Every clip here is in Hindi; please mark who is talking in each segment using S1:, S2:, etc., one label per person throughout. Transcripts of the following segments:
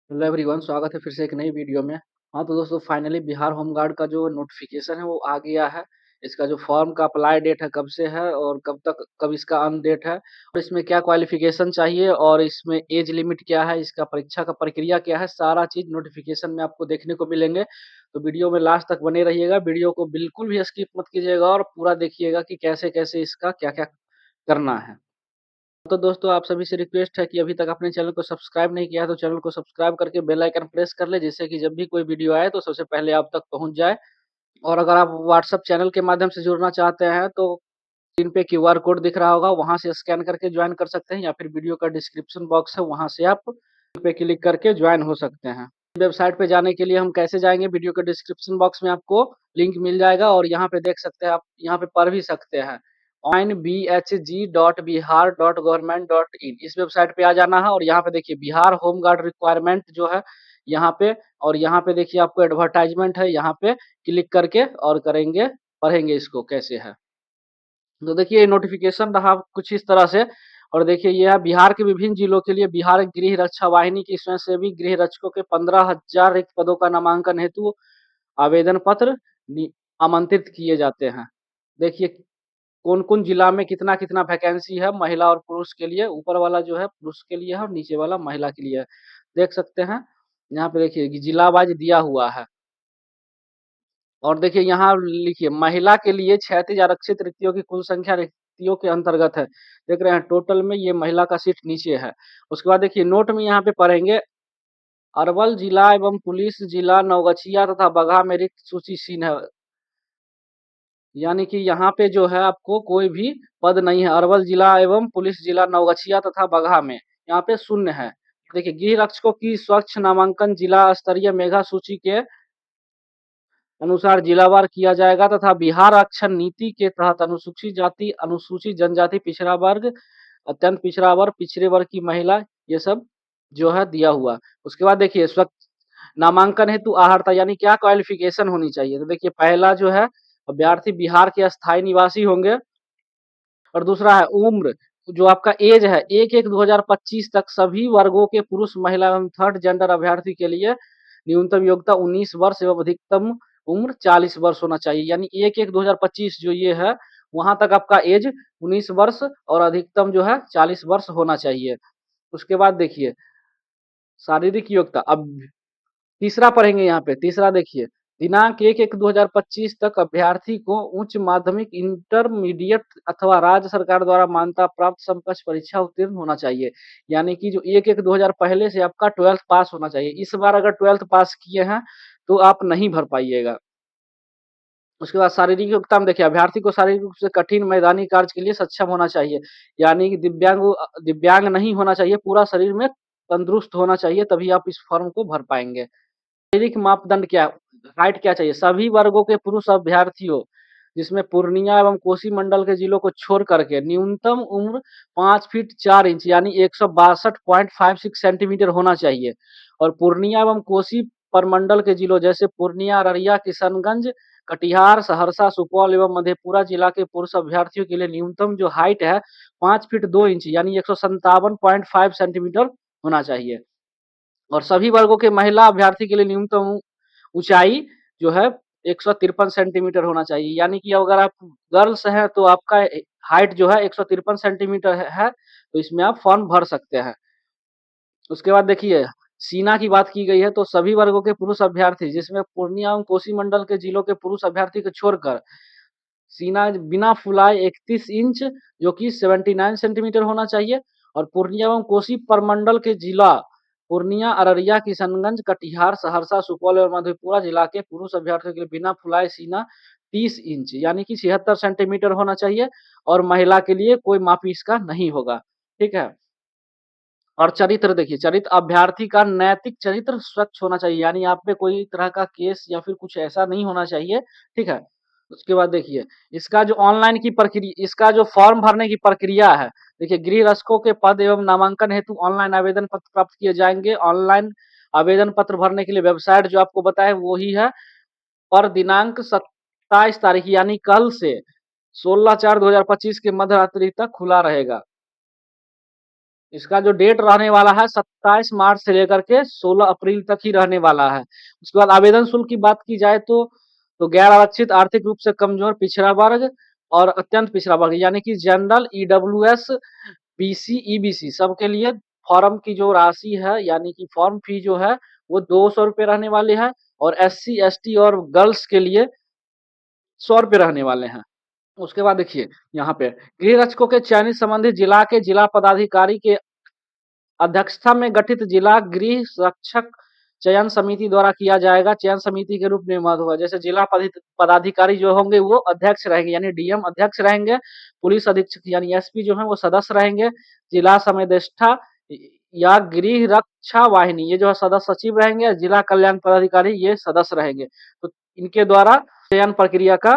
S1: हेलो एवरीवन, स्वागत है फिर से एक नई वीडियो में। हाँ तो दोस्तों, फाइनली बिहार होम गार्ड का जो नोटिफिकेशन है वो आ गया है। इसका जो फॉर्म का अप्लाई डेट है कब से है और कब इसका अंत डेट है, और इसमें क्या क्वालिफिकेशन चाहिए और इसमें एज लिमिट क्या है, इसका परीक्षा का प्रक्रिया क्या है, सारा चीज नोटिफिकेशन में आपको देखने को मिलेंगे। तो वीडियो में लास्ट तक बने रहिएगा, वीडियो को बिल्कुल भी स्किप मत कीजिएगा और पूरा देखिएगा कि कैसे कैसे इसका क्या क्या करना है। तो दोस्तों, आप सभी से रिक्वेस्ट है कि अभी तक अपने चैनल को सब्सक्राइब नहीं किया है तो चैनल को सब्सक्राइब करके बेल आइकन प्रेस कर ले, जिससे कि जब भी कोई वीडियो आए तो सबसे पहले आप तक पहुंच जाए। और अगर आप व्हाट्सएप चैनल के माध्यम से जुड़ना चाहते हैं तो स्क्रीन पे क्यूआर कोड दिख रहा होगा, वहां से स्कैन करके ज्वाइन कर सकते हैं, या फिर वीडियो का डिस्क्रिप्शन बॉक्स है वहां से आप पे क्लिक करके ज्वाइन हो सकते हैं। वेबसाइट पे जाने के लिए हम कैसे जाएंगे, वीडियो के डिस्क्रिप्शन बॉक्स में आपको लिंक मिल जाएगा और यहाँ पे देख सकते हैं, आप यहाँ पे पढ़ भी सकते हैं onbhg.bihar.government.in। इस वेबसाइट पे आ जाना है और यहाँ पे देखिए बिहार होम गार्ड रिक्वायरमेंट जो है यहाँ पे, और यहाँ पे देखिए आपको एडवर्टाइजमेंट है, यहाँ पे क्लिक करके और करेंगे, पढ़ेंगे इसको कैसे है। तो देखिए नोटिफिकेशन रहा कुछ इस तरह से। और देखिए यह है बिहार के विभिन्न जिलों के लिए बिहार गृह रक्षा वाहिनी की स्वयंसेवी गृह रक्षकों के 15,000 रिक्त पदों का नामांकन हेतु आवेदन पत्र आमंत्रित किए जाते हैं। देखिए कौन कौन जिला में कितना कितना वैकेंसी है महिला और पुरुष के लिए, ऊपर वाला जो है पुरुष के लिए है और नीचे वाला महिला के लिए है, देख सकते हैं। यहाँ पे देखिए कि जिला वाइज दिया हुआ है। और देखिए यहाँ लिखिए महिला के लिए 36 आरक्षित रिक्तियों की कुल संख्या रिक्तियों के अंतर्गत है। देख रहे हैं टोटल में ये महिला का सीट नीचे है। उसके बाद देखिए नोट में यहाँ पे पढ़ेंगे, अरवल जिला एवं पुलिस जिला नवगछिया तथा बगहा में रिक्त सूची सीन है। यानी कि यहाँ पे जो है आपको कोई भी पद नहीं है। अरवल जिला एवं पुलिस जिला नवगछिया तथा बगहा में यहाँ पे शून्य है। देखिए गृह रक्षकों की स्वच्छ नामांकन जिला स्तरीय मेगा सूची के अनुसार जिलावार किया जाएगा तथा बिहार आरक्षण नीति के तहत अनुसूचित जाति, अनुसूचित जनजाति, पिछड़ा वर्ग, अत्यंत पिछड़ा वर्ग, पिछड़े वर्ग की महिला, ये सब जो है दिया हुआ। उसके बाद देखिए स्वच्छ नामांकन हेतु अहर्ता यानी क्या क्वालिफिकेशन होनी चाहिए। तो देखिए पहला जो है अभ्यर्थी बिहार के अस्थायी निवासी होंगे, और दूसरा है उम्र, जो आपका एज है 1/1/2025 तक सभी वर्गों के पुरुष, महिला एवं थर्ड जेंडर अभ्यर्थी के लिए न्यूनतम योग्यता 19 वर्ष एवं अधिकतम उम्र 40 वर्ष होना चाहिए। यानी 1/1/2025 जो ये है वहां तक आपका एज 19 वर्ष और अधिकतम जो है 40 वर्ष होना चाहिए। उसके बाद देखिए शारीरिक योग्यता, अब तीसरा पढ़ेंगे यहाँ पे। तीसरा देखिए दिनांक 1/1/2025 तक अभ्यर्थी को उच्च माध्यमिक, इंटरमीडिएट अथवा राज्य सरकार द्वारा मान्यता प्राप्त समकक्ष परीक्षा उत्तीर्ण होना चाहिए। यानी कि जो 1/1/2000 पहले से आपका 12th पास होना चाहिए। इस बार अगर 12th पास किए हैं तो आप नहीं भर पाइएगा। उसके बाद शारीरिक योग्यता में देखिए अभ्यर्थी को शारीरिक रूप से कठिन मैदानी कार्य के लिए सक्षम होना चाहिए। यानी कि दिव्यांग नहीं होना चाहिए, पूरा शरीर में तंदुरुस्त होना चाहिए, तभी आप इस फॉर्म को भर पाएंगे। शारीरिक मापदंड क्या, हाइट क्या चाहिए, सभी वर्गों के पुरुष अभ्यर्थियों जिसमें पूर्णिया एवं कोसी मंडल के जिलों को छोड़ करके न्यूनतम उम्र 5 फीट 4 इंच यानी 162.56 सेंटीमीटर होना चाहिए। और पूर्णिया एवं कोसी परमंडल के जिलों जैसे पूर्णिया, अररिया, किशनगंज, कटिहार, सहरसा, सुपौल एवं मधेपुरा जिला के पुरुष अभ्यर्थियों के लिए न्यूनतम जो हाइट है 5 फीट 2 इंच यानी 157.5 सेंटीमीटर होना चाहिए। और सभी वर्गों के महिला अभ्यर्थी के लिए न्यूनतम ऊंचाई जो है 153 सेंटीमीटर होना चाहिए। यानी कि अगर आप गर्ल्स हैं तो आपका हाइट जो है 153 सेंटीमीटर है, तो इसमें आप फॉर्म भर सकते हैं। उसके बाद देखिए सीना की बात की गई है, तो सभी वर्गों के पुरुष अभ्यर्थी जिसमें पूर्णिया एवं कोसी मंडल के जिलों के पुरुष अभ्यर्थी को छोड़कर सीना बिना फुलाए 31 इंच जो कि 79 सेंटीमीटर होना चाहिए। और पूर्णिया एवं कोसी प्रमंडल के जिला पूर्णिया, अररिया, किशनगंज, कटिहार, सहरसा, सुपौल और मधेपुरा जिला के पुरुष अभ्यर्थियों के लिए बिना फुलाए सीना 30 इंच यानी कि 76 सेंटीमीटर होना चाहिए। और महिला के लिए कोई मापी इसका नहीं होगा। ठीक है। और चरित्र देखिए, चरित्र अभ्यर्थी का नैतिक चरित्र स्वच्छ होना चाहिए, यानी आप पे कोई तरह का केस या फिर कुछ ऐसा नहीं होना चाहिए। ठीक है। उसके बाद देखिए इसका जो ऑनलाइन की प्रक्रिया, इसका जो फॉर्म भरने की प्रक्रिया है, देखिए गृह रक्षकों के पद एवं नामांकन हेतु ऑनलाइन आवेदन पत्र प्राप्त किए जाएंगे। ऑनलाइन आवेदन पत्र भरने के लिए वेबसाइट जो आपको बताए वो ही है। पर दिनांक 27 तारीख यानी कल से 16/4/2025 के मध्य रात्रि तक खुला रहेगा। इसका जो डेट रहने वाला है 27 मार्च से लेकर के 16 अप्रैल तक ही रहने वाला है। उसके बाद आवेदन शुल्क की बात की जाए तो गैर आरक्षित, आर्थिक रूप से कमजोर, पिछड़ा वर्ग और अत्यंत पिछड़ा वर्ग यानी कि जनरल, ईडब्ल्यूएस, बीसी, ईबीसी सबके लिए फॉर्म की जो राशि है यानी कि फॉर्म फी जो है वो 200 रुपये रहने वाली है, और एससी, एसटी और गर्ल्स के लिए 100 रुपये रहने वाले हैं। उसके बाद देखिए यहाँ पे गृह रक्षकों के चयनित संबंधित जिला के जिला पदाधिकारी के अध्यक्षता में गठित जिला गृह रक्षक चयन समिति द्वारा किया जाएगा। चयन समिति के रूप में मत होगा, जैसे जिला पदाधिकारी जो होंगे वो अध्यक्ष रहेंगे यानी डीएम अध्यक्ष रहेंगे, पुलिस अधीक्षक यानी एसपी जो है वो सदस्य रहेंगे, जिला समदेष्टा या गृह रक्षा वाहिनी ये जो है सदस्य सचिव रहेंगे, जिला कल्याण पदाधिकारी ये सदस्य रहेंगे। तो इनके द्वारा चयन प्रक्रिया का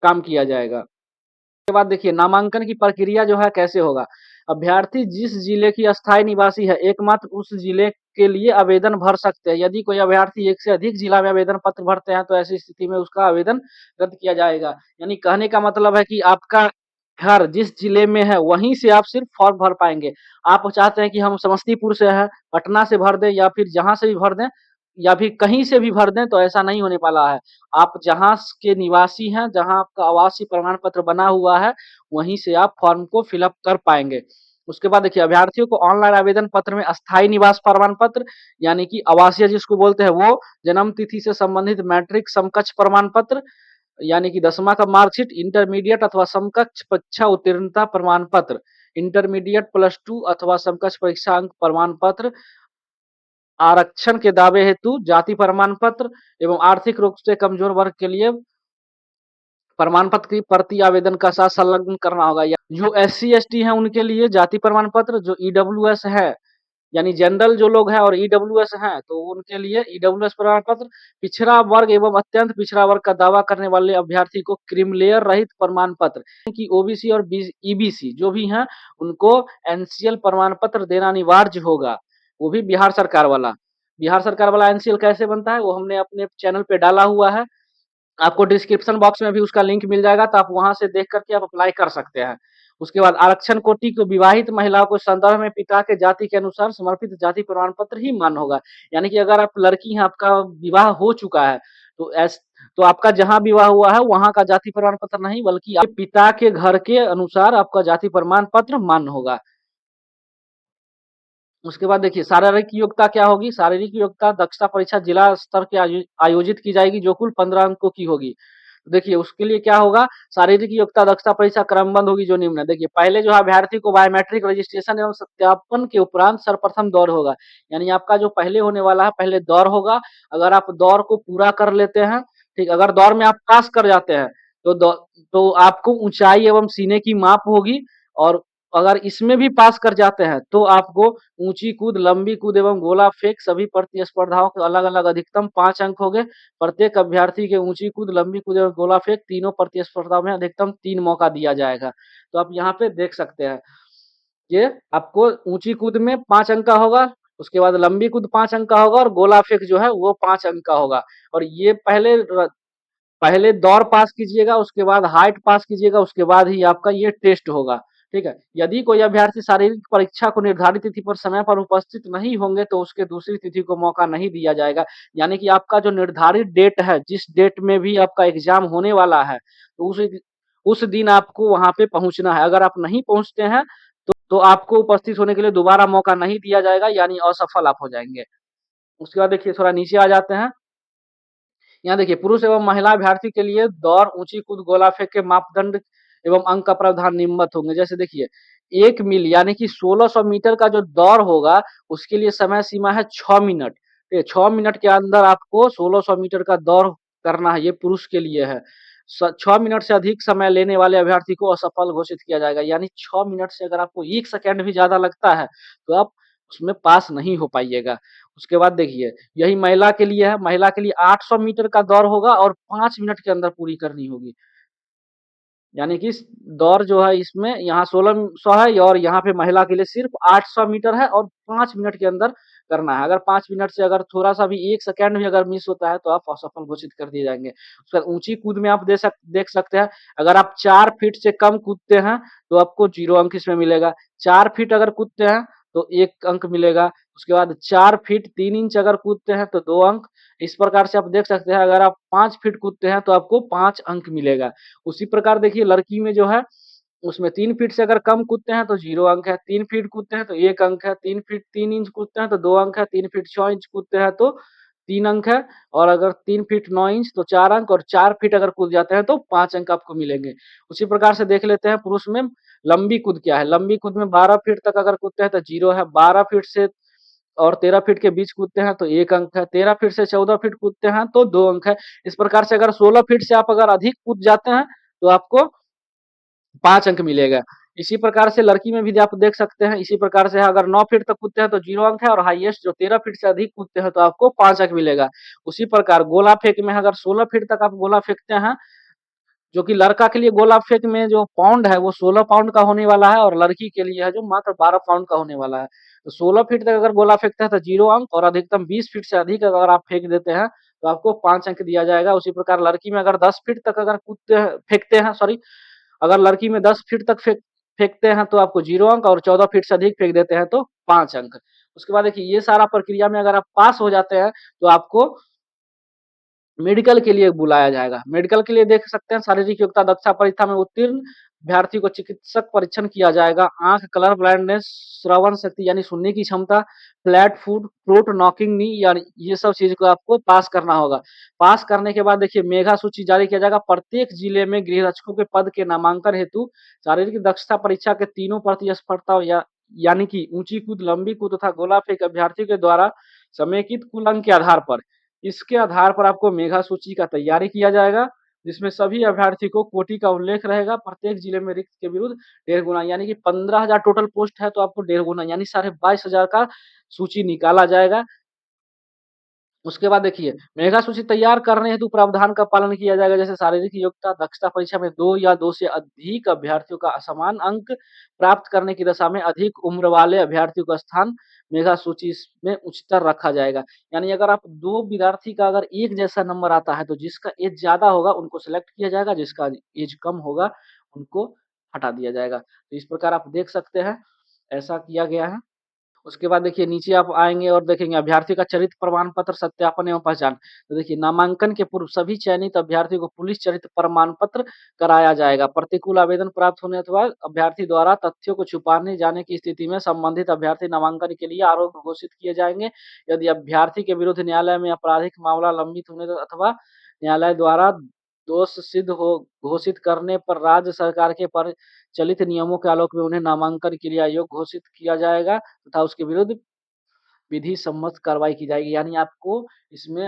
S1: काम किया जाएगा। के बाद देखिए नामांकन की प्रक्रिया जो है कैसे होगा। अभ्यर्थी जिस जिले की अस्थायी निवासी है एकमात्र उस जिले के लिए आवेदन भर सकते हैं। यदि कोई अभ्यर्थी एक से अधिक जिला में आवेदन पत्र भरते हैं तो ऐसी स्थिति में उसका आवेदन रद्द किया जाएगा। यानी कहने का मतलब है कि आपका घर जिस जिले में है वहीं से आप सिर्फ फॉर्म भर पाएंगे। आप चाहते हैं कि हम समस्तीपुर से है, पटना से भर दें या फिर जहां से भी भर दें या फिर कहीं से भी भर दें, तो ऐसा नहीं होने वाला है। आप जहाँ के निवासी हैं, जहाँ आपका आवासीय प्रमाण पत्र बना हुआ है, वहीं से आप फॉर्म को फिलअप कर पाएंगे। उसके बाद देखिए अभ्यर्थियों को ऑनलाइन आवेदन पत्र में अस्थायी निवास प्रमाण पत्र यानी कि आवासीय जिसको बोलते हैं वो, जन्म तिथि से संबंधित मैट्रिक समकक्ष प्रमाण पत्र यानी कि 10वीं का मार्कशीट, इंटरमीडिएट अथवा समकक्ष परीक्षा उत्तीर्णता प्रमाण पत्र, इंटरमीडिएट +2 अथवा समकक्ष परीक्षा अंक प्रमाण पत्र, आरक्षण के दावे हेतु जाति प्रमाण पत्र एवं आर्थिक रूप से कमजोर वर्ग के लिए प्रमाण पत्र की प्रति आवेदन का साथ संलग्न करना होगा। जो एससी एसटी है उनके लिए जाति प्रमाण पत्र, जो ईडब्ल्यूएस है यानी जनरल जो लोग हैं और ईडब्ल्यूएस हैं तो उनके लिए ईडब्ल्यूएस प्रमाण पत्र, पिछड़ा वर्ग एवं अत्यंत पिछड़ा वर्ग का दावा करने वाले अभ्यर्थी को क्रीमलेयर रहित प्रमाण पत्र की ओबीसी और ईबीसी जो भी हैं उनको एनसीएल प्रमाण पत्र देना अनिवार्य होगा, वो भी बिहार सरकार वाला। बिहार सरकार वाला एनसीएल कैसे बनता है वो हमने अपने चैनल पे डाला हुआ है, आपको डिस्क्रिप्शन बॉक्स में भी उसका लिंक मिल जाएगा, तो आप वहां से देख करके आप अप्लाई कर सकते हैं। उसके बाद आरक्षण कोटि को विवाहित महिलाओं को संदर्भ में पिता के जाति के अनुसार समर्पित जाति प्रमाण पत्र ही मान्य होगा। यानी कि अगर आप लड़की हैं, आपका विवाह हो चुका है तो आपका जहां विवाह हुआ है वहां का जाति प्रमाण पत्र नहीं बल्कि आपके पिता के घर के अनुसार आपका जाति प्रमाण पत्र मान्य होगा। उसके बाद देखिए शारीरिक योग्यता क्या होगी। शारीरिक योग्यता दक्षता परीक्षा जिला स्तर के आयोजित की जाएगी जो कुल 15 अंकों की होगी। देखिए उसके लिए क्या होगा, शारीरिक योग्यता दक्षता परीक्षा क्रमबद्ध होगी जो निम्न है। देखिए पहले जो है अभ्यर्थी को बायोमेट्रिक रजिस्ट्रेशन एवं सत्यापन के उपरांत सर्वप्रथम दौर होगा। यानी आपका जो पहले होने वाला है पहले दौर होगा। अगर आप दौर को पूरा कर लेते हैं, ठीक, अगर दौर में आप पास कर जाते हैं तो आपको ऊंचाई एवं सीने की माप होगी, और अगर इसमें भी पास कर जाते हैं तो आपको ऊंची कूद, लंबी कूद एवं गोला फेंक सभी प्रतिस्पर्धाओं के अलग अलग अधिकतम 5 अंक होंगे। प्रत्येक अभ्यर्थी के ऊंची कूद, लंबी कूद एवं गोला फेंक तीनों प्रतिस्पर्धाओं में अधिकतम 3 मौका दिया जाएगा। तो आप यहाँ पे देख सकते हैं ये आपको ऊंची कूद में 5 अंक का होगा, उसके बाद लंबी कूद 5 अंक का होगा और गोला फेंक जो है वो 5 अंक का होगा। और ये पहले दौर पास कीजिएगा, उसके बाद हाइट पास कीजिएगा, उसके बाद ही आपका ये टेस्ट होगा। ठीक है, यदि कोई अभ्यर्थी शारीरिक परीक्षा को निर्धारित तिथि पर समय पर उपस्थित नहीं होंगे तो उसके दूसरी तिथि को मौका नहीं दिया जाएगा। यानी कि आपका जो निर्धारित डेट है, जिस डेट में भी आपका एग्जाम होने वाला है, तो उस दिन आपको वहां पे पहुंचना है। अगर आप नहीं पहुंचते हैं तो आपको उपस्थित होने के लिए दोबारा मौका नहीं दिया जाएगा, यानी असफल आप हो जाएंगे। उसके बाद देखिए थोड़ा नीचे आ जाते हैं। यहाँ देखिए पुरुष एवं महिला अभ्यर्थी के लिए दौड़, ऊंची कूद, गोला फेंक के मापदंड एवं अंक का प्रावधान निम्नवत होंगे। जैसे देखिए 1 मील यानी कि 1600 मीटर का जो दौड़ होगा उसके लिए समय सीमा है 6 मिनट। 6 मिनट के अंदर आपको 1600 मीटर का दौड़ करना है, ये पुरुष के लिए है। 6 मिनट से अधिक समय लेने वाले अभ्यर्थी को असफल घोषित किया जाएगा। यानी 6 मिनट से अगर आपको 1 सेकेंड भी ज्यादा लगता है तो आप उसमें पास नहीं हो पाइएगा। उसके बाद देखिए यही महिला के लिए है। महिला के लिए 800 मीटर का दौड़ होगा और 5 मिनट के अंदर पूरी करनी होगी। यानी कि दौड़ जो है इसमें यहाँ 1600 है और यहाँ पे महिला के लिए सिर्फ 800 मीटर है और 5 मिनट के अंदर करना है। अगर 5 मिनट से अगर थोड़ा सा भी 1 सेकंड भी अगर मिस होता है तो आप असफल घोषित कर दिए जाएंगे। उसके बाद ऊंची कूद में आप देख सकते हैं, अगर आप 4 फीट से कम कूदते हैं तो आपको 0 अंक इसमें मिलेगा। 4 फीट अगर कूदते हैं तो 1 अंक मिलेगा। उसके बाद 4 फीट 3 इंच अगर कूदते हैं तो 2 अंक। इस प्रकार से आप देख सकते हैं, अगर आप 5 फीट कूदते हैं तो आपको 5 अंक मिलेगा। उसी प्रकार देखिए लड़की में जो है उसमें 3 फीट से अगर कम कूदते हैं तो 0 अंक है, 3 फीट कूदते हैं तो 1 अंक है, 3 फीट 3 इंच कूदते हैं तो 2 अंक है, 3 फीट 6 इंच कूदते हैं तो 3 अंक है और अगर 3 फीट 9 इंच तो 4 अंक और 4 फीट अगर कूद जाते हैं तो 5 अंक आपको मिलेंगे। उसी प्रकार से देख लेते हैं पुरुष में लंबी कूद क्या है। लंबी कूद में 12 फीट तक अगर कूदते हैं तो 0 है, 12 फीट से और 13 फीट के बीच कूदते हैं तो 1 अंक है, 13 फीट से 14 फीट कूदते हैं तो 2 अंक है। इस प्रकार से अगर 16 फीट से आप अगर अधिक कूद जाते हैं तो आपको 5 अंक मिलेगा। इसी प्रकार से लड़की में भी आप देख सकते हैं, इसी प्रकार से अगर 9 फीट तक कूदते हैं तो 0 अंक है और हाईएस्ट जो 13 फीट से अधिक कूदते हैं तो आपको 5 अंक मिलेगा। उसी प्रकार गोला फेंक में अगर 16 फीट तक आप गोला फेंकते हैं, जो कि लड़का के लिए गोला फेंक में जो पाउंड है वो 16 पाउंड का होने वाला है और लड़की के लिए है जो मात्र 12 पाउंड का होने वाला है। तो 16 फीट तक अगर गोला फेंकते हैं तो 0 अंक और अधिकतम 20 फीट से अधिक अगर आप फेंक देते हैं तो आपको 5 अंक दिया जाएगा। उसी प्रकार लड़की में अगर 10 फीट तक अगर कूदते हैं फेंकते हैं सॉरी अगर लड़की में 10 फीट तक फेंकते हैं तो आपको 0 अंक और 14 फीट से अधिक फेंक देते हैं तो 5 अंक। उसके बाद देखिए ये सारा प्रक्रिया में अगर आप पास हो जाते हैं तो आपको मेडिकल के लिए बुलाया जाएगा। मेडिकल के लिए देख सकते हैं शारीरिक योग्यता दक्षता परीक्षा में उत्तीर्ण अभ्यर्थी को चिकित्सक परीक्षण किया जाएगा। आंख, कलर ब्लाइंडनेस, श्रवण शक्ति यानी सुनने की क्षमता, फ्लैट फुट, फ्रूट, नॉकिंग नी यानी ये सब चीज को आपको पास करना होगा। पास करने के बाद देखिए मेगा सूची जारी किया जाएगा। प्रत्येक जिले में गृह रक्षकों के पद के नामांकन हेतु शारीरिक दक्षता परीक्षा के तीनों प्रतिस्पर्धा यानी कि ऊंची कूद, लंबी कूद तथा गोला फेंक अभ्यर्थियों के द्वारा समेकित कुल अंक के आधार पर इसके आधार पर आपको मेगा सूची का तैयारी किया जाएगा, जिसमें सभी अभ्यर्थी को कोटि का उल्लेख रहेगा। प्रत्येक जिले में रिक्त के विरुद्ध 1.5 गुना यानी कि 15,000 टोटल पोस्ट है तो आपको 1.5 गुना यानी 22,500 का सूची निकाला जाएगा। उसके बाद देखिए मेगा सूची तैयार करने हेतु प्रावधान का पालन किया जाएगा, जैसे शारीरिक योग्यता दक्षता परीक्षा में 2 या 2 से अधिक अभ्यर्थियों का असमान अंक प्राप्त करने की दशा में अधिक उम्र वाले अभ्यर्थियों का स्थान मेगा सूची में उच्चतर रखा जाएगा। यानी अगर आप 2 विद्यार्थी का अगर एक जैसा नंबर आता है तो जिसका एज ज्यादा होगा उनको सिलेक्ट किया जाएगा, जिसका एज कम होगा उनको हटा दिया जाएगा। तो इस प्रकार आप देख सकते हैं ऐसा किया गया है। उसके बाद देखिए नीचे आप आएँगे और देखेंगे अभ्यर्थी का चरित्र प्रमाण पत्र सत्यापन एवं पहचान। तो देखिए नामांकन के पूर्व सभी चयनित अभ्यर्थियों को पुलिस चरित्र प्रमाण पत्र कराया जाएगा। प्रतिकूल आवेदन प्राप्त होने अथवा अभ्यर्थी द्वारा तथ्यों को छुपाने जाने की स्थिति में संबंधित अभ्यर्थी नामांकन के लिए आरोप घोषित किए जाएंगे। यदि अभ्यर्थी के विरुद्ध न्यायालय में आपराधिक मामला लंबित होने अथवा न्यायालय द्वारा दोष सिद्ध हो घोषित करने पर राज्य सरकार के प्रचलित नियमों के आलोक में उन्हें नामांकन के लिए अयोग्य घोषित किया जाएगा तथा उसके विरुद्ध विधि सम्मत कार्रवाई की जाएगी। यानी आपको इसमें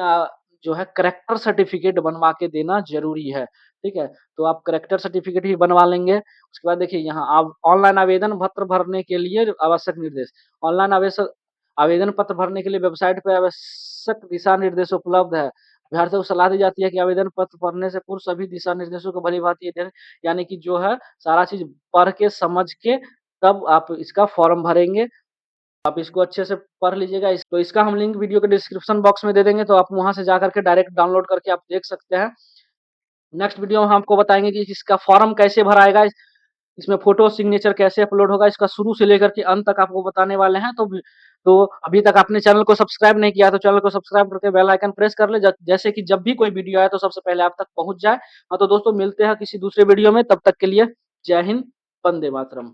S1: जो है करैक्टर सर्टिफिकेट बनवा के देना ज़रूरी है, ठीक है? तो आप करैक्टर सर्टिफिकेट भी बनवा लेंगे। उसके बाद देखिए यहाँ आप ऑनलाइन आवेदन पत्र भरने के लिए आवश्यक निर्देश। ऑनलाइन आवेदन पत्र भरने के लिए वेबसाइट पे आवश्यक दिशा निर्देश उपलब्ध है। अभ्यर्थियों को सलाह दी जाती है कि आवेदन पत्र भरने से पूर्व सभी दिशा निर्देशों को भली-भांति अध्ययन यानी कि जो है सारा चीज़ पढ़ के, समझ के तब आप इसका फॉर्म भरेंगे। आप इसको अच्छे से पढ़ लीजिएगा। तो इसका हम लिंक वीडियो के डिस्क्रिप्शन बॉक्स में दे देंगे, तो आप वहाँ से जाकर के डायरेक्ट डाउनलोड करके आप देख सकते हैं। नेक्स्ट वीडियो में हम आपको बताएँगे कि इसका फॉर्म कैसे भराएगा, इसमें फ़ोटो सिग्नेचर कैसे अपलोड होगा, इसका शुरू से लेकर के अंत तक आपको बताने वाले हैं। तो अभी तक आपने चैनल को सब्सक्राइब नहीं किया तो चैनल को सब्सक्राइब करके बेल आइकन प्रेस कर ले, जैसे कि जब भी कोई वीडियो आए तो सबसे पहले आप तक पहुँच जाए। हाँ, तो दोस्तों मिलते हैं किसी दूसरे वीडियो में, तब तक के लिए जय हिंद, वंदे मातरम।